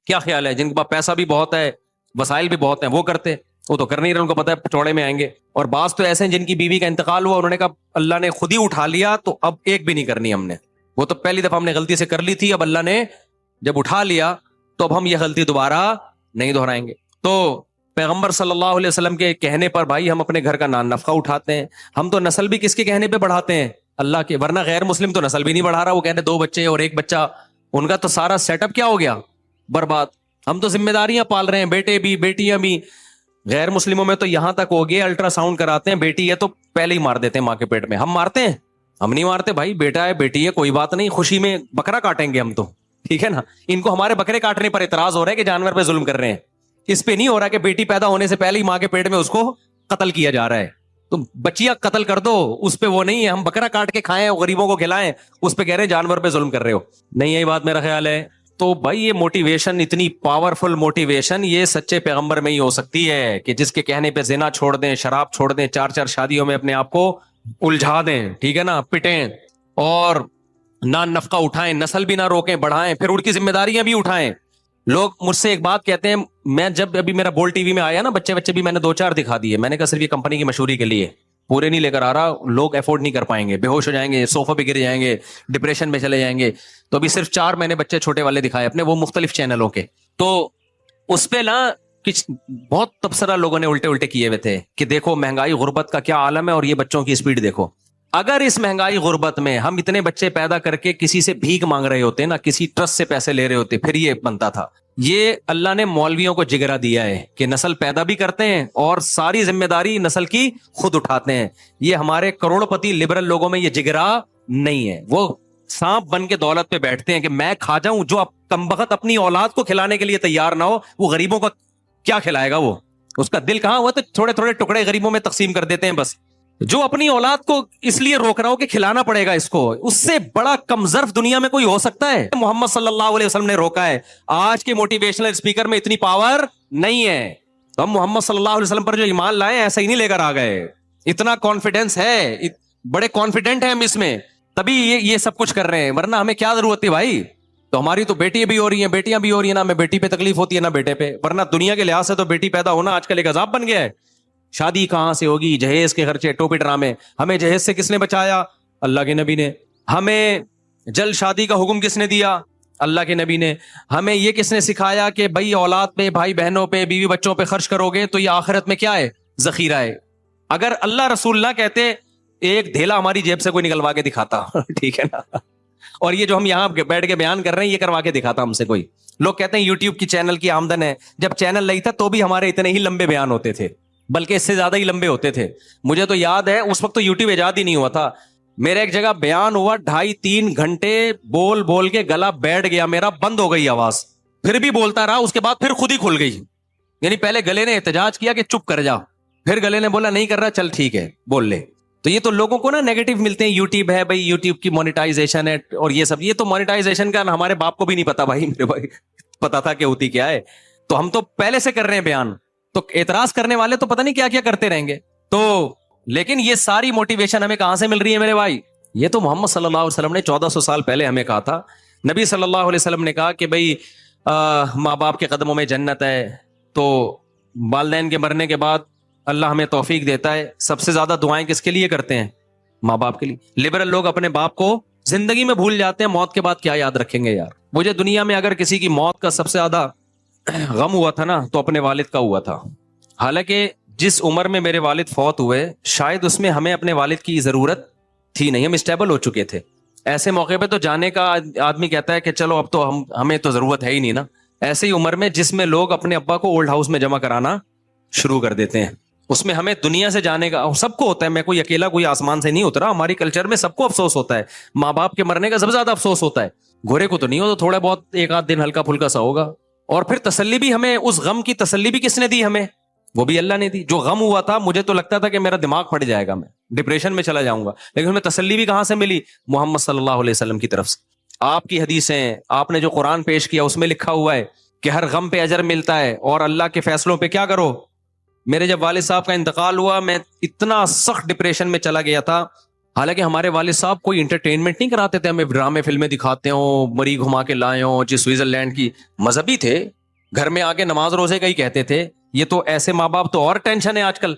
کیا خیال ہے؟ جن کے پاس پیسہ بھی بہت ہے، وسائل بھی بہت ہیں، وہ کرتے، وہ تو کر نہیں رہے، ان کو پتہ ہے چوڑے میں آئیں گے. اور بعض تو ایسے ہیں جن کی بیوی کا انتقال ہوا، انہوں نے کہا اللہ نے خود ہی اٹھا لیا تو اب ایک بھی نہیں کرنی ہم نے. وہ تو پہلی دفعہ ہم نے غلطی سے کر لی تھی، اب اللہ نے جب اٹھا لیا تو اب ہم یہ غلطی دوبارہ نہیں دہرائیں گے. تو پیغمبر صلی اللہ علیہ وسلم کے کہنے پر بھائی ہم اپنے گھر کا نان نفقہ اٹھاتے ہیں. ہم تو نسل بھی کس کے کہنے پہ بڑھاتے ہیں؟ اللہ کے. ورنہ غیر مسلم تو نسل بھی نہیں بڑھا رہا، وہ کہتے ہیں 2 بچے اور 1 بچہ، ان کا تو سارا سیٹ اپ کیا ہو گیا؟ برباد. ہم تو ذمہ داریاں پال رہے ہیں، بیٹے بھی بیٹیاں بھی. غیر مسلموں میں تو یہاں تک ہو گیا الٹرا ساؤنڈ کراتے ہیں، بیٹی ہے تو پہلے ہی مار دیتے ہیں ماں کے پیٹ میں. ہم مارتے ہیں؟ ہم نہیں مارتے بھائی، بیٹا ہے بیٹی ہے کوئی بات نہیں، خوشی میں بکرا کاٹیں گے ہم تو، ٹھیک ہے نا. ان کو ہمارے بکرے کاٹنے پر اعتراض ہو رہا ہے کہ جانور پہ ظلم کر رہے ہیں، اس پہ نہیں ہو رہا کہ بیٹی پیدا ہونے سے پہلے ہی ماں کے پیٹ میں اس کو قتل کیا جا رہا ہے. تو بچیاں قتل کر دو، اس پہ وہ نہیں ہے. ہم بکرا کاٹ کے کھائیں، غریبوں کو کھلائیں، اس پہ کہہ رہے ہیں جانور پہ ظلم کر رہے ہو. نہیں یہی بات میرا خیال ہے. تو بھائی یہ موٹیویشن، اتنی پاورفل موٹیویشن یہ سچے پیغمبر میں ہی ہو سکتی ہے کہ جس کے کہنے پہ زنا چھوڑ دیں، شراب چھوڑ دیں، 4 شادیوں میں اپنے آپ کو الجھا دیں، ٹھیک ہے نا، پٹیں اور نان نفقہ اٹھائیں، نسل بھی نہ روکیں بڑھائیں، پھر ان کی ذمہ داریاں بھی اٹھائیں. لوگ مجھ سے ایک بات کہتے ہیں، میں جب ابھی میرا بول ٹی وی میں آیا نا، بچے بھی میں نے 2-4 دکھا دیے. میں نے کہا صرف یہ کمپنی کی مشہوری کے لیے، پورے نہیں لے کر آ رہا، لوگ افورڈ نہیں کر پائیں گے، بے ہوش ہو جائیں گے، صوفہ پہ گر جائیں گے، ڈپریشن میں چلے جائیں گے. تو ابھی صرف 4 میں نے بچے چھوٹے والے دکھائے اپنے، وہ مختلف چینلوں کے. تو اس پہ نا کچھ بہت تبصرہ لوگوں نے الٹے کیے ہوئے تھے کہ دیکھو مہنگائی غربت کا کیا عالم ہے اور یہ بچوں کی اسپیڈ دیکھو. اگر اس مہنگائی غربت میں ہم اتنے بچے پیدا کر کے کسی سے بھیک مانگ رہے ہوتے نا، کسی ٹرسٹ سے پیسے لے رہے ہوتے، پھر یہ بنتا تھا. یہ اللہ نے مولویوں کو جگرا دیا ہے کہ نسل پیدا بھی کرتے ہیں اور ساری ذمہ داری نسل کی خود اٹھاتے ہیں. یہ ہمارے کروڑپتی لبرل لوگوں میں یہ جگرا نہیں ہے. وہ سانپ بن کے دولت پہ بیٹھتے ہیں کہ میں کھا جاؤں. جو کمبخت اپنی اولاد کو کھلانے کے لیے تیار نہ ہو، وہ غریبوں کا کیا کھلائے گا؟ وہ اس کا دل کہاں ہوا؟ تو تھوڑے تھوڑے ٹکڑے غریبوں میں تقسیم کر دیتے ہیں بس. جو اپنی اولاد کو اس لیے روک رہا ہو کہ کھلانا پڑے گا اس کو، اس سے بڑا کمظرف دنیا میں کوئی ہو سکتا ہے؟ محمد صلی اللہ علیہ وسلم نے روکا ہے. آج کے موٹیویشنل اسپیکر میں اتنی پاور نہیں ہے. تو ہم محمد صلی اللہ علیہ وسلم پر جو ایمان لائے ایسا ہی نہیں لے کر آ گئے. اتنا کانفیڈنس ہے، بڑے کانفیڈنٹ ہیں ہم اس میں، تبھی یہ سب کچھ کر رہے ہیں. ورنہ ہمیں کیا ضرورت تھی بھائی؟ تو ہماری تو بیٹیاں بھی ہو رہی ہیں، بیٹیاں بھی ہو رہی ہیں، نہ ہمیں بیٹی پہ تکلیف ہوتی ہے نہ بیٹے پہ. ورنہ دنیا کے لحاظ سے تو بیٹی پیدا ہونا آج کل ایک عذاب بن گیا ہے. شادی کہاں سے ہوگی، جہیز کے خرچے، ٹوپی ڈرامے. ہمیں جہیز سے کس نے بچایا؟ اللہ کے نبی نے. ہمیں جلد شادی کا حکم کس نے دیا؟ اللہ کے نبی نے. ہمیں یہ کس نے سکھایا کہ بھائی اولاد پہ، بھائی بہنوں پہ، بیوی بچوں پہ خرچ کرو گے تو یہ آخرت میں کیا ہے؟ ذخیرہ ہے. اگر اللہ رسول نہ کہتے، ایک ڈھیلا ہماری جیب سے کوئی نکلوا کے دکھاتا ٹھیک ہے نا. اور یہ جو ہم یہاں بیٹھ کے بیان کر رہے ہیں یہ کروا کے دکھاتا ہم سے کوئی. لوگ کہتے ہیں یوٹیوب کی چینل کی آمدن ہے. جب چینل نہیں تھا تو بھی ہمارے اتنے ہی لمبے بیان ہوتے تھے، بلکہ اس سے زیادہ ہی لمبے ہوتے تھے. مجھے تو یاد ہے اس وقت تو یوٹیوب ایجاد ہی نہیں ہوا تھا. میرے ایک جگہ بیان ہوا 2.5-3 گھنٹے بول بول کے گلا بیٹھ گیا میرا، بند ہو گئی آواز. پھر بھی بولتا رہا، اس کے بعد پھر خود ہی کھل گئی. یعنی پہلے گلے نے احتجاج کیا کہ چپ کر جا، پھر گلے نے بولا نہیں کر رہا، چل ٹھیک ہے بول لے. تو یہ تو لوگوں کو نا نیگیٹو ملتے ہیں. یوٹیوب ہے بھائی، یوٹیوب کی مونیٹائزیشن ہے اور یہ سب. یہ تو مونیٹائزیشن کا ہمارے باپ کو بھی نہیں پتا بھائی، میرے بھائی پتا تھا کہ ہوتی کیا ہے. تو ہم تو پہلے سے کر رہے ہیں بیان، تو اعتراض کرنے والے تو پتہ نہیں کیا کیا کرتے رہیں گے. تو لیکن یہ ساری موٹیویشن ہمیں کہاں سے مل رہی ہے میرے بھائی؟ یہ تو محمد صلی اللہ علیہ وسلم نے 1400 سال پہلے ہمیں کہا تھا. نبی صلی اللہ علیہ وسلم نے کہا کہ بھائی ماں باپ کے قدموں میں جنت ہے. تو والدین کے مرنے کے بعد اللہ ہمیں توفیق دیتا ہے. سب سے زیادہ دعائیں کس کے لیے کرتے ہیں؟ ماں باپ کے لیے. لبرل لوگ اپنے باپ کو زندگی میں بھول جاتے ہیں، موت کے بعد کیا یاد رکھیں گے یار. مجھے دنیا میں اگر کسی کی موت کا سب سے زیادہ غم ہوا تھا نا تو اپنے والد کا ہوا تھا. حالانکہ جس عمر میں میرے والد فوت ہوئے شاید اس میں ہمیں اپنے والد کی ضرورت تھی نہیں، ہم اسٹیبل ہو چکے تھے. ایسے موقع پہ تو جانے کا آدمی کہتا ہے کہ چلو اب تو ہمیں تو ضرورت ہے ہی نہیں نا. ایسے ہی عمر میں جس میں لوگ اپنے ابا کو اولڈ ہاؤس میں جمع کرانا شروع کر دیتے ہیں، اس میں ہمیں دنیا سے جانے کا سب کو ہوتا ہے. میں کوئی اکیلا کوئی آسمان سے نہیں اترا، ہماری کلچر میں سب کو افسوس ہوتا ہے. ماں باپ کے مرنے کا سب سے زیادہ افسوس ہوتا ہے. گھوڑے کو تو نہیں ہو، تو تھوڑا بہت 1-8 دن ہلکا پھلکا سا ہوگا. اور پھر تسلی بھی ہمیں، اس غم کی تسلی بھی کس نے دی ہمیں؟ وہ بھی اللہ نے دی. جو غم ہوا تھا مجھے تو لگتا تھا کہ میرا دماغ پھٹ جائے گا، میں ڈپریشن میں چلا جاؤں گا، لیکن ہمیں تسلی بھی کہاں سے ملی؟ محمد صلی اللہ علیہ وسلم کی طرف سے. آپ کی حدیثیں، آپ نے جو قرآن پیش کیا اس میں لکھا ہوا ہے کہ ہر غم پہ اجر ملتا ہے اور اللہ کے فیصلوں پہ کیا کرو. میرے جب والد صاحب کا انتقال ہوا میں اتنا سخت ڈپریشن میں چلا گیا تھا. حالانکہ ہمارے والد صاحب کوئی انٹرٹینمنٹ نہیں کراتے تھے، ہمیں ڈرامے فلمیں دکھاتے ہوں، مری گھما کے لائے ہوں جی، سوئٹزرلینڈ کی، مذہبی تھے، گھر میں آ کے نماز روزے کا ہی کہتے تھے. یہ تو ایسے ماں باپ تو اور ٹینشن ہے آج کل.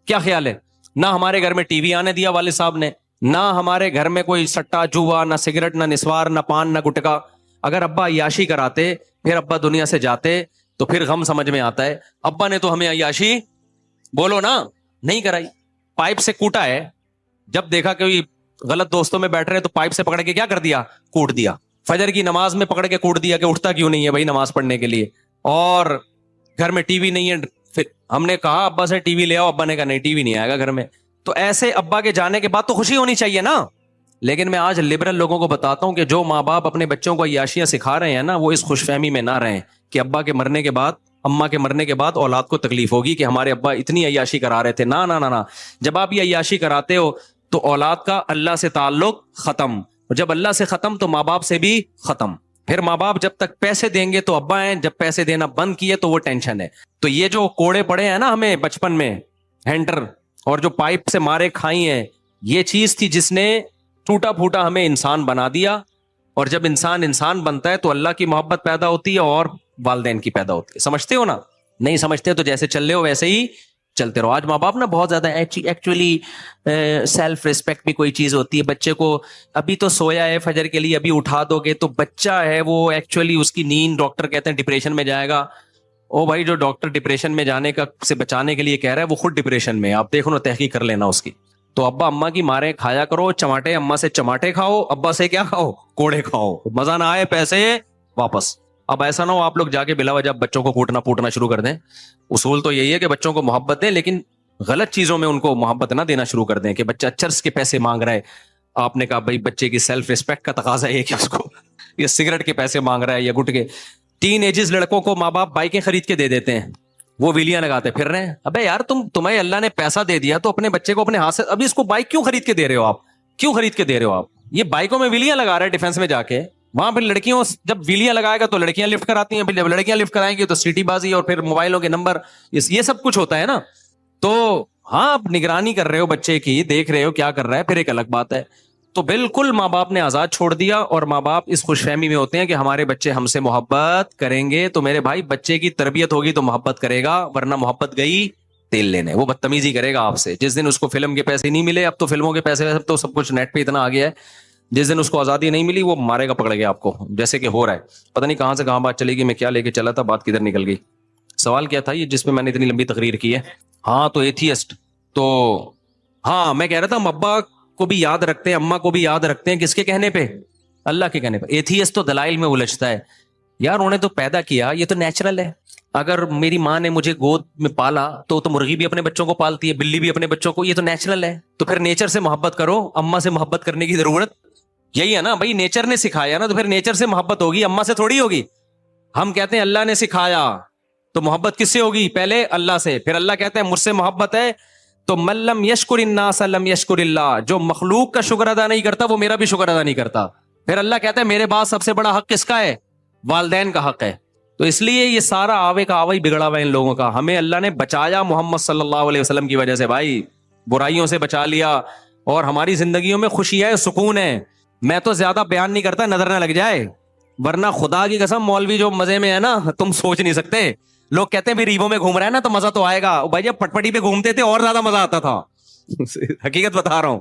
کیا خیال ہے؟ نہ ہمارے گھر میں ٹی وی آنے دیا والد صاحب نے، نہ ہمارے گھر میں کوئی سٹا جوا، نہ سگریٹ، نہ نسوار، نہ پان، نہ گٹکا. اگر ابا عیاشی کراتے، پھر ابا دنیا سے جاتے تو پھر غم سمجھ میں آتا ہے. ابا نے تو ہمیں عیاشی بولو نا نہیں کرائی، پائپ سے کوٹا ہے. جب دیکھا کہ غلط دوستوں میں بیٹھ رہے تو پائپ سے پکڑ کے کیا کر دیا؟ کوٹ دیا. فجر کی نماز میں پکڑ کے کوٹ دیا کہ اٹھتا کیوں نہیں ہے بھائی نماز پڑھنے کے لیے. اور گھر میں ٹی وی نہیں ہے، پھر ہم نے کہا ابا سے ٹی وی لے آؤ، ابا نے کہا نہیں ٹی وی نہیں آئے گا گھر میں. تو ایسے ابا کے جانے کے بعد تو خوشی ہونی چاہیے نا. لیکن میں آج لبرل لوگوں کو بتاتا ہوں کہ جو ماں باپ اپنے بچوں کو عیاشیاں سکھا رہے ہیں نا، وہ اس خوش فہمی میں نہ رہیں کہ ابا کے مرنے کے بعد، اماں کے مرنے کے بعد اولاد کو تکلیف ہوگی کہ ہمارے ابا اتنی عیاشی کرا رہے تھے. نہ نہ نہ نہ، جب آپ یہ عیاشی کراتے ہو تو اولاد کا اللہ سے تعلق ختم، جب اللہ سے ختم تو ماں باپ سے بھی ختم. پھر ماں باپ جب تک پیسے دیں گے تو ابا ہیں، جب پیسے دینا بند کیے تو وہ ٹینشن ہے. تو یہ جو کوڑے پڑے ہیں نا ہمیں بچپن میں، ہینٹر اور جو پائپ سے مارے کھائی ہیں، یہ چیز تھی جس نے ٹوٹا پھوٹا ہمیں انسان بنا دیا. اور جب انسان بنتا ہے تو اللہ کی محبت پیدا ہوتی ہے اور والدین کی پیدا ہوتی ہے. سمجھتے ہو نا؟ نہیں سمجھتے تو جیسے چل رہے ہو ویسے ہی چلتے رہو. آج ماں باپ نا بہت زیادہ ایکچولی سیلف ریسپیکٹ بھی کوئی چیز ہوتی ہے. بچے کو ابھی تو سویا ہے فجر کے لیے، ابھی اٹھا دو گے تو بچہ ہے وہ ایکچولی اس کی نیند، ڈاکٹر کہتے ہیں ڈپریشن میں جائے گا. او بھائی جو ڈاکٹر ڈپریشن میں جانے کا سے بچانے کے لیے کہہ رہا ہے وہ خود ڈپریشن میں، آپ دیکھو نا، تحقیق کر لینا اس کی. تو ابا اماں کی مارے کھایا کرو چماٹے، اماں سے چماٹے کھاؤ، ابا سے کیا کھاؤ؟ کوڑے کھاؤ. مزہ نہ آئے پیسے واپس. اب ایسا نہ ہو آپ لوگ جا کے بلا وجہ بچوں کو کوٹنا پوٹنا شروع کر دیں. اصول تو یہی ہے کہ بچوں کو محبت دیں، لیکن غلط چیزوں میں ان کو محبت نہ دینا شروع کر دیں کہ بچہ چرس کے پیسے مانگ رہا ہے. آپ نے کہا بھائی بچے کی سیلف ریسپیکٹ کا تقاضا ہے کہ اس کو یہ سگریٹ کے پیسے مانگ رہا ہے یا گٹکے. ٹین ایجز لڑکوں کو ماں باپ بائکیں خرید کے دے دیتے ہیں، وہ ویلیاں لگاتے پھر رہے ہیں. ابے یار تمہیں اللہ نے پیسہ دے دیا تو اپنے بچے کو اپنے ہاتھ سے، ابھی اس کو بائک کیوں خرید کے دے رہے ہو آپ؟ کیوں خرید کے دے رہے ہو آپ؟ یہ بائکوں میں ویلیاں لگا رہے ہیں ڈیفینس میں جا کے، وہاں پھر لڑکیوں جب ویلیاں لگائے گا تو لڑکیاں لفٹ کراتی ہیں، پھر جب لڑکیاں لفٹ کرائیں گی تو سیٹی بازی اور پھر موبائلوں کے نمبر، یہ سب کچھ ہوتا ہے نا. تو ہاں آپ نگرانی کر رہے ہو بچے کی، دیکھ رہے ہو کیا کر رہا ہے، پھر ایک الگ بات ہے. تو بالکل ماں باپ نے آزاد چھوڑ دیا، اور ماں باپ اس خوش فہمی میں ہوتے ہیں کہ ہمارے بچے ہم سے محبت کریں گے. تو میرے بھائی بچے کی تربیت ہوگی تو محبت کرے گا، ورنہ محبت گئی تیل لینے، وہ بدتمیزی کرے گا آپ سے. جس دن اس کو فلم کے پیسے نہیں ملے، اب تو فلموں کے پیسے تو سب کچھ نیٹ پہ اتنا آ گیا ہے، جس دن اس کو آزادی نہیں ملی وہ مارے گا پکڑ گیا آپ کو، جیسے کہ ہو رہا ہے. پتہ نہیں کہاں سے کہاں بات چلے گی، میں کیا لے کے چلا تھا، بات کدھر نکل گئی. سوال کیا تھا یہ جس میں میں نے اتنی لمبی تقریر کی ہے؟ ہاں تو ایتھیسٹ. تو ہاں میں کہہ رہا تھا ہم ابا کو بھی یاد رکھتے ہیں، اماں کو بھی یاد رکھتے ہیں، کس کے کہنے پہ؟ اللہ کے کہنے پہ. ایتھیسٹ تو دلائل میں الجھتا ہے. یار انہوں نے تو پیدا کیا، یہ تو نیچرل ہے. اگر میری ماں نے مجھے گود میں پالا تو مرغی بھی اپنے بچوں کو پالتی ہے، بلی بھی اپنے بچوں کو، یہ تو نیچرل ہے. تو پھر نیچر سے محبت کرو، اماں سے محبت کرنے کی ضرورت یہی ہے نا بھائی، نیچر نے سکھایا نا، تو پھر نیچر سے محبت ہوگی، اماں سے تھوڑی ہوگی. ہم کہتے ہیں اللہ نے سکھایا، تو محبت کس سے ہوگی؟ پہلے اللہ سے. پھر اللہ کہتے ہیں مجھ سے محبت ہے تو من لم یشکر الناس لم یشکر اللہ، جو مخلوق کا شکر ادا نہیں کرتا وہ میرا بھی شکر ادا نہیں کرتا. پھر اللہ کہتا ہے میرے بعد سب سے بڑا حق کس کا ہے؟ والدین کا حق ہے. تو اس لیے یہ سارا آوے کا آوا ہی بگڑا ہوا ہے ان لوگوں کا. ہمیں اللہ نے بچایا محمد صلی اللہ علیہ وسلم کی وجہ سے بھائی، برائیوں سے بچا لیا، اور ہماری زندگیوں میں خوشی ہے، سکون ہے. میں تو زیادہ بیان نہیں کرتا نظر نہ لگ جائے، ورنہ خدا کی قسم مولوی جو مزے میں ہے نا تم سوچ نہیں سکتے. لوگ کہتے ہیں بھی ریوو میں گھوم رہا ہے نا تو مزہ تو آئے گا. بھائی جب پٹپٹی پہ گھومتے تھے اور زیادہ مزہ آتا تھا حقیقت بتا رہا ہوں.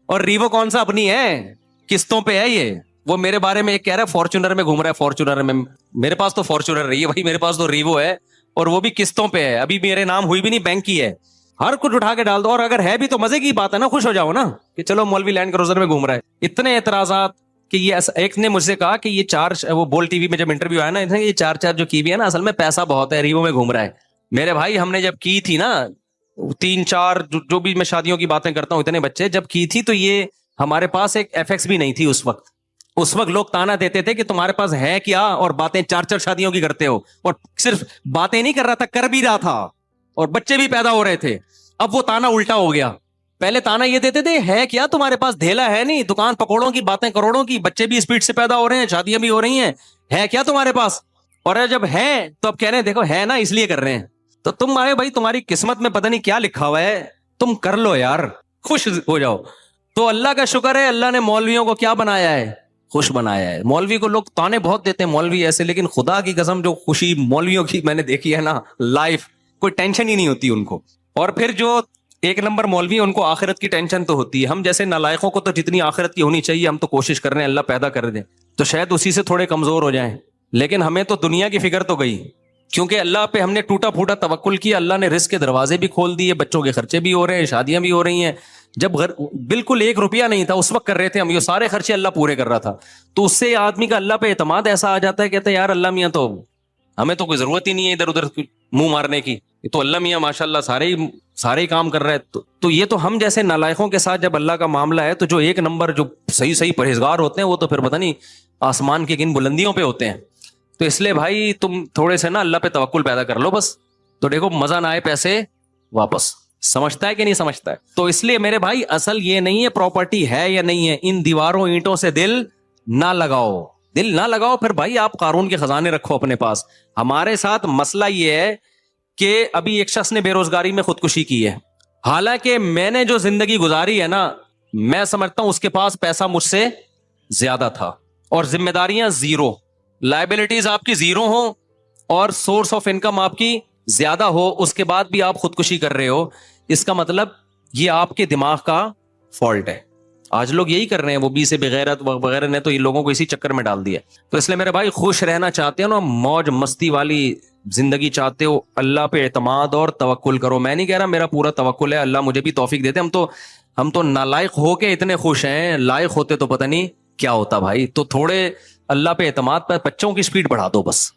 اور ریوو کون سا اپنی ہے، قسطوں پہ ہے یہ. وہ میرے بارے میں ایک کہہ رہا ہے فارچونر میں گھوم رہا ہے، فارچونر میں. میرے پاس تو فارچونر رہی ہے بھائی، میرے پاس تو ریوو ہے، اور وہ بھی قسطوں پہ ہے. ابھی میرے نام ہوئی بھی نہیں، بینک کی ہے. ہر کچھ اٹھا کے ڈال دو، اور اگر ہے بھی تو مزے کی بات ہے نا، خوش ہو جاؤ نا کہ چلو مولوی لینڈ کروزر میں گھوم رہا ہے. اتنے اعتراضات کہ یہ ایک نے مجھ سے کہا کہ یہ وہ بول ٹی وی میں جب انٹرویو آیا نا، یہ چار جو کی بھی ہے نا، اصل میں پیسہ بہت ہے، ریوو میں گھوم رہا ہے. میرے بھائی ہم نے جب کی تھی نا 3-4 جو بھی میں شادیوں کی باتیں کرتا ہوں، اتنے بچے جب کی تھی تو یہ ہمارے پاس ایک ایف ایکس بھی نہیں تھی اس وقت. اس وقت لوگ تانا دیتے تھے کہ تمہارے پاس ہے کیا، اور باتیں 4 شادیوں کی کرتے ہو. اور صرف باتیں نہیں کر رہا تھا، کر بھی رہا تھا، اور بچے بھی پیدا ہو رہے تھے. اب وہ تانا الٹا ہو گیا. پہلے تانا یہ دیتے تھے ہے کیا تمہارے پاس، دھیلا ہے نہیں، دکان پکوڑوں کی، باتیں کروڑوں کی، بچے بھی اسپیڈ سے پیدا ہو رہے ہیں، شادیاں بھی ہو رہی ہیں، ہے کیا تمہارے پاس؟ اور جب ہے تو اب کہہ رہے ہیں دیکھو ہے نا اس لیے کر رہے ہیں. تو تمہارے بھائی تمہاری قسمت میں پتہ نہیں کیا لکھا ہوا ہے، تم کر لو یار، خوش ہو جاؤ. تو اللہ کا شکر ہے اللہ نے مولویوں کو کیا بنایا ہے؟ خوش بنایا ہے. مولوی کو لوگ تانے بہت دیتے ہیں مولوی ایسے, لیکن خدا کی قسم جو خوشی مولویوں کی میں نے دیکھی ہے نا لائف, کوئی ٹینشن ہی نہیں ہوتی ان کو. اور پھر جو ایک نمبر مولوی ان کو آخرت کی ٹینشن تو ہوتی ہے. ہم جیسے نالائقوں کو تو جتنی آخرت کی ہونی چاہیے ہم تو کوشش کر رہے ہیں اللہ پیدا کر دیں, تو شاید اسی سے تھوڑے کمزور ہو جائیں, لیکن ہمیں تو دنیا کی فکر تو گئی, کیونکہ اللہ پہ ہم نے ٹوٹا پھوٹا توکل کیا. اللہ نے رزق کے دروازے بھی کھول دیے, بچوں کے خرچے بھی ہو رہے ہیں, شادیاں بھی ہو رہی ہیں. جب بالکل 1 روپیہ نہیں تھا اس وقت کر رہے تھے ہم, یہ سارے خرچے اللہ پورے کر رہا تھا. تو اس سے آدمی کا اللہ پہ اعتماد ایسا آ جاتا ہے, کہتے ہیں یار اللہ میاں تو ہمیں تو کوئی ضرورت ہی نہیں ہے ادھر ادھر منہ مارنے کی, تو اللہ میاں ماشاء اللہ سارے ہی کام کر رہا ہے. تو یہ تو ہم جیسے نالائقوں کے ساتھ جب اللہ کا معاملہ ہے, تو جو 1 نمبر جو صحیح پرہیزگار ہوتے ہیں وہ تو پھر پتہ نہیں آسمان کی کن بلندیوں پہ ہوتے ہیں. تو اس لیے بھائی تم تھوڑے سے نا اللہ پہ توکل پیدا کر لو بس, تو دیکھو مزہ نہ آئے پیسے واپس. سمجھتا ہے کہ نہیں سمجھتا ہے؟ تو اس لیے میرے بھائی اصل یہ نہیں ہے پراپرٹی ہے یا نہیں ہے, ان دیواروں اینٹوں سے دل نہ لگاؤ, دل نہ لگاؤ. پھر بھائی آپ قارون کے خزانے رکھو اپنے پاس. ہمارے ساتھ مسئلہ یہ ہے کہ ابھی ایک شخص نے بے روزگاری میں خودکشی کی ہے, حالانکہ میں نے جو زندگی گزاری ہے نا, میں سمجھتا ہوں اس کے پاس پیسہ مجھ سے زیادہ تھا, اور ذمہ داریاں 0, لائبلٹیز آپ کی 0 ہوں اور سورس آف انکم آپ کی زیادہ ہو, اس کے بعد بھی آپ خودکشی کر رہے ہو. اس کا مطلب یہ آپ کے دماغ کا فالٹ ہے. آج لوگ یہی کر رہے ہیں, وہ بی سے بغیرت وغیرہ نے تو یہ لوگوں کو اسی چکر میں ڈال دیا. تو اس لیے میرے بھائی خوش رہنا چاہتے ہو نا, موج مستی والی زندگی چاہتے ہو, اللہ پہ اعتماد اور توکل کرو. میں نہیں کہہ رہا میرا پورا توکل ہے, اللہ مجھے بھی توفیق دیتے. ہم تو نالائق ہو کے اتنے خوش ہیں, لائق ہوتے تو پتہ نہیں کیا ہوتا بھائی. تو تھوڑے اللہ پہ اعتماد پر بچوں کی سپیڈ بڑھا دو بس,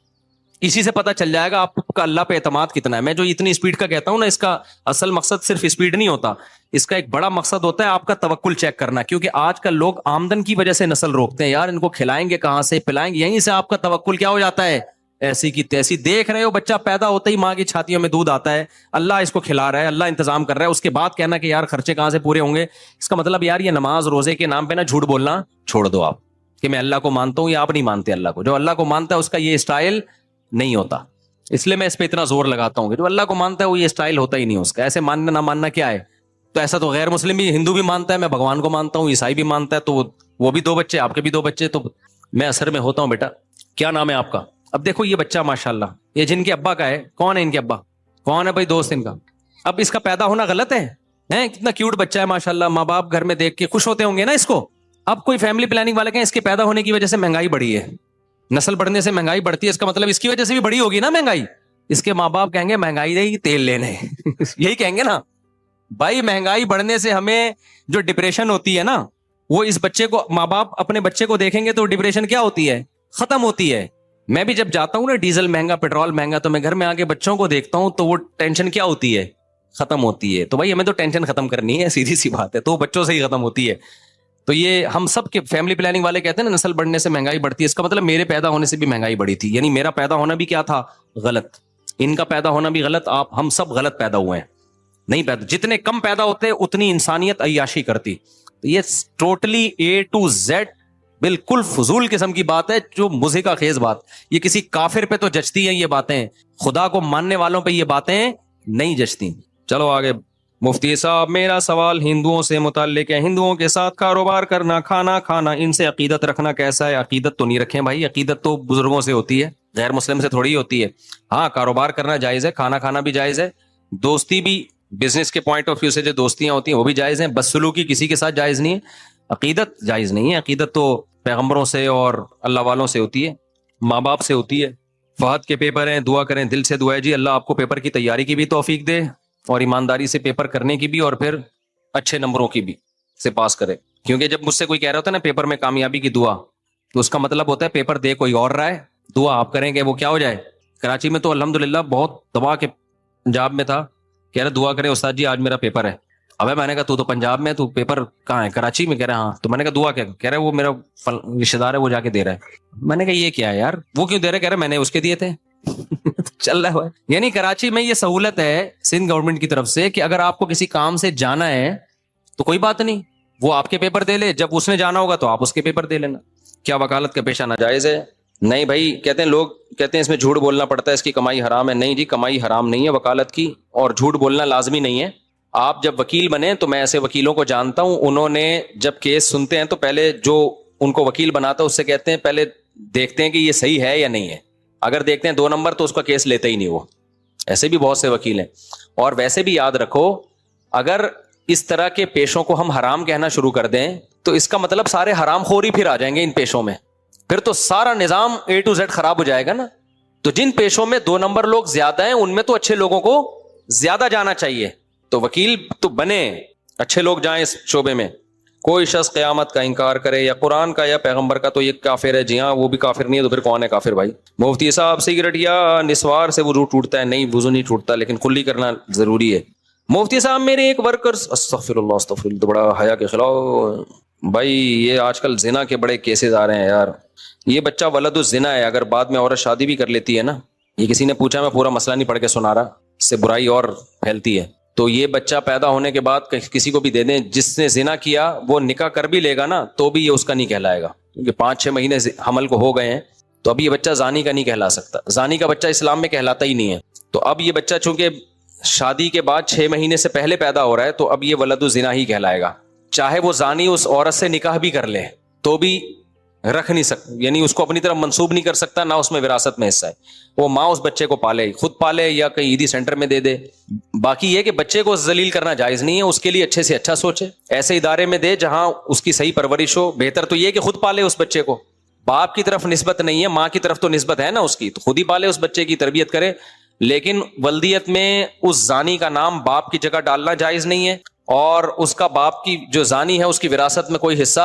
اسی سے پتہ چل جائے گا آپ کا اللہ پہ اعتماد کتنا ہے. میں جو اتنی سپیڈ کا کہتا ہوں نا, اس کا اصل مقصد صرف سپیڈ نہیں ہوتا, اس کا ایک بڑا مقصد ہوتا ہے آپ کا توکل چیک کرنا. کیونکہ آج کل لوگ آمدن کی وجہ سے نسل روکتے ہیں, یار ان کو کھلائیں گے کہاں سے, پلائیں گے, یہیں سے آپ کا توکل کیا ہو جاتا ہے, ایسی کی تیسی. دیکھ رہے ہو بچہ پیدا ہوتا ہی ماں کی چھاتیوں میں دودھ آتا ہے, اللہ اس کو کھلا رہا ہے, اللہ انتظام کر رہا ہے, اس کے بعد کہنا کہ یار خرچے کہاں سے پورے ہوں گے. اس کا مطلب یار یہ نماز روزے کے نام پہ نا جھوٹ بولنا چھوڑ دو آپ, کہ میں اللہ کو مانتا ہوں, یا آپ نہیں مانتے اللہ کو. جو اللہ کو مانتا ہے اس کا یہ اسٹائل نہیں ہوتا. اس لیے میں اس پہ اتنا زور لگاتا ہوں کہ جو اللہ کو مانتا ہے وہ یہ اسٹائل ہوتا ہی نہیں اس کا. ایسے ماننا نہ ماننا کیا ہے, تو ایسا تو غیر مسلم بھی, ہندو بھی مانتا ہے میں بھگوان کو مانتا ہوں, عیسائی بھی مانتا ہے, تو وہ بھی 2 بچے, آپ کے بھی 2 بچے. تو میں اثر میں ہوتا ہوں بیٹا. کیا نام ہے آپ کا؟ اب دیکھو یہ بچہ ماشاءاللہ, یہ جن کے ابا کا ہے, کون ہے ان کے ابا, کون ہے بھائی دوست ان کا. اب اس کا پیدا ہونا غلط ہے, کتنا کیوٹ بچہ ہے ماشاءاللہ, ماں باپ گھر میں دیکھ کے خوش ہوتے ہوں گے نا اس کو. اب کوئی فیملی پلاننگ والے کہیں اس کے پیدا ہونے کی وجہ سے مہنگائی بڑھی ہے, نسل بڑھنے سے مہنگائی بڑھتی ہے, اس کا مطلب اس کی وجہ سے بھی بڑی ہوگی نا مہنگائی. اس کے ماں باپ کہیں گے مہنگائی رہی تیل لینے یہی کہیں گے نا بھائی. مہنگائی بڑھنے سے ہمیں جو ڈپریشن ہوتی ہے نا, وہ اس بچے کو, ماں باپ اپنے بچے کو دیکھیں گے تو ڈپریشن کیا ہوتی ہے, ختم ہوتی ہے. میں بھی جب جاتا ہوں نا, ڈیزل مہنگا, پیٹرول مہنگا, تو میں گھر میں آ کے بچوں کو دیکھتا ہوں تو وہ ٹینشن کیا ہوتی ہے, ختم ہوتی ہے. تو بھائی ہمیں تو ٹینشن ختم کرنی ہے, سیدھی سی بات ہے, تو بچوں سے ہی ختم ہوتی ہے. تو یہ ہم سب کے فیملی پلاننگ والے کہتے ہیں نا نسل بڑھنے سے مہنگائی بڑھتی ہے, اس کا مطلب میرے پیدا ہونے سے بھی مہنگائی بڑھی تھی, یعنی میرا پیدا ہونا بھی کیا تھا, غلط. ان کا پیدا ہونا بھی غلط, ہم سب غلط پیدا ہوئے ہیں. نہیں پیدا, جتنے کم پیدا ہوتے اتنی انسانیت عیاشی کرتی. یہ ٹوٹلی A to Z بالکل فضول قسم کی بات ہے, جو مضحکہ خیز بات. یہ کسی کافر پہ تو جچتی ہیں یہ باتیں, خدا کو ماننے والوں پہ یہ باتیں نہیں جچتی. چلو آگے. مفتی صاحب میرا سوال ہندوؤں سے متعلق ہے, ہندوؤں کے ساتھ کاروبار کرنا, کھانا کھانا, ان سے عقیدت رکھنا کیسا ہے؟ عقیدت تو نہیں رکھیں بھائی, عقیدت تو بزرگوں سے ہوتی ہے, غیر مسلم سے تھوڑی ہوتی ہے. ہاں کاروبار کرنا جائز ہے, کھانا کھانا بھی جائز ہے, دوستی بھی بزنس کے پوائنٹ آف ویو سے جو دوستیاں ہوتی ہیں وہ بھی جائز ہیں, بدسلوکی کسی کے ساتھ جائز نہیں ہے. عقیدت جائز نہیں ہے, عقیدت تو پیغمبروں سے اور اللہ والوں سے ہوتی ہے, ماں باپ سے ہوتی ہے. فہد کے پیپر ہیں, دعا کریں, دل سے دعا ہے جی اللہ آپ کو پیپر کی تیاری کی بھی توفیق دے, اور ایمانداری سے پیپر کرنے کی بھی, اور پھر اچھے نمبروں کی بھی سے پاس کرے. کیونکہ جب مجھ سے کوئی کہہ رہا ہوتا ہے نا پیپر میں کامیابی کی دعا, تو اس کا مطلب ہوتا ہے پیپر دے کوئی اور رہا ہے, دعا آپ کریں گے وہ کیا ہو جائے. کراچی میں تو الحمدللہ بہت دبا کے پنجاب میں تھا, کہہ رہا دعا کرے استاد جی آج میرا پیپر ہے. ابے میں نے کہا تو پنجاب میں, تو پیپر کہاں ہے, کراچی میں. کہہ رہا ہاں. تو میں نے کہا دعا کیا, کہہ رہا وہ میرا رشتہ دار ہے وہ جا کے دے رہا ہے. میں نے کہا یہ کیا ہے یار, وہ کیوں دے رہا ہے, کہہ رہا میں نے اس کے دیے تھے چل رہا ہے. یعنی کراچی میں یہ سہولت ہے سندھ گورنمنٹ کی طرف سے کہ اگر آپ کو کسی کام سے جانا ہے تو کوئی بات نہیں, وہ آپ کے پیپر دے لے, جب اس نے جانا ہوگا تو آپ اس کے پیپر دے لینا. کیا وکالت کا پیشہ ناجائز ہے؟ نہیں بھائی, کہتے ہیں لوگ کہتے ہیں اس میں جھوٹ بولنا پڑتا ہے, اس کی کمائی حرام ہے. نہیں جی, کمائی حرام نہیں ہے وکالت کی, اور جھوٹ بولنا لازمی نہیں ہے. آپ جب وکیل بنے تو میں ایسے وکیلوں کو جانتا ہوں, انہوں نے جب کیس سنتے ہیں تو پہلے جو ان کو وکیل بناتا ہے اس سے کہتے ہیں پہلے دیکھتے ہیں کہ یہ صحیح ہے یا نہیں ہے, اگر دیکھتے ہیں 2 نمبر تو اس کا کیس لیتے ہی نہیں وہ. ایسے بھی بہت سے وکیل ہیں. اور ویسے بھی یاد رکھو, اگر اس طرح کے پیشوں کو ہم حرام کہنا شروع کر دیں تو اس کا مطلب سارے حرام خوری پھر آ جائیں گے ان پیشوں میں, پھر تو سارا نظام A to Z خراب ہو جائے گا نا. تو جن پیشوں میں 2 نمبر لوگ زیادہ ہیں ان میں تو اچھے لوگوں کو زیادہ جانا چاہیے. تو وکیل تو بنے, اچھے لوگ جائیں اس شعبے میں. کوئی شخص قیامت کا انکار کرے یا قرآن کا یا پیغمبر کا تو یہ کافر ہے. جی ہاں, وہ بھی کافر نہیں ہے تو پھر کون ہے کافر بھائی؟ مفتی صاحب سگریٹ یا نسوار سے وضو ٹوٹتا ہے؟ نہیں, وضو نہیں ٹوٹتا, لیکن کلی کرنا ضروری ہے. مفتی صاحب میرے ایک ورکر, استغفر اللہ, تو بڑا حیا کے خلاف بھائی, یہ آج کل زنا کے بڑے کیسز آ رہے ہیں یار. یہ بچہ ولد الزنا ہے, اگر بعد میں عورت شادی بھی کر لیتی ہے نا, یہ کسی نے پوچھا, میں پورا مسئلہ نہیں پڑھ کے سنا رہا, اس سے برائی اور پھیلتی ہے. تو یہ بچہ پیدا ہونے کے بعد کسی کو بھی دے دیں, جس نے زنا کیا وہ نکاح کر بھی لے گا نا تو بھی یہ اس کا نہیں کہلائے گا, کیونکہ 5-6 مہینے حمل کو ہو گئے ہیں, تو اب یہ بچہ زانی کا نہیں کہلا سکتا. زانی کا بچہ اسلام میں کہلاتا ہی نہیں ہے. تو اب یہ بچہ چونکہ شادی کے بعد 6 مہینے سے پہلے پیدا ہو رہا ہے, تو اب یہ ولد الزنا ہی کہلائے گا. چاہے وہ زانی اس عورت سے نکاح بھی کر لے تو بھی رکھ نہیں سکتا, یعنی اس کو اپنی طرف منسوب نہیں کر سکتا, نہ اس میں وراثت میں حصہ ہے. وہ ماں اس بچے کو پالے, خود پالے یا کہیں عیدی سینٹر میں دے دے. باقی یہ کہ بچے کو ذلیل کرنا جائز نہیں ہے, اس کے لیے اچھے سے اچھا سوچے, ایسے ادارے میں دے جہاں اس کی صحیح پرورش ہو. بہتر تو یہ کہ خود پالے اس بچے کو, باپ کی طرف نسبت نہیں ہے, ماں کی طرف تو نسبت ہے نا اس کی, تو خود ہی پالے اس بچے کی, تربیت کرے. لیکن ولدیت میں اس زانی کا نام باپ کی جگہ ڈالنا جائز نہیں ہے, اور اس کا باپ کی جو زانی ہے اس کی وراثت میں کوئی حصہ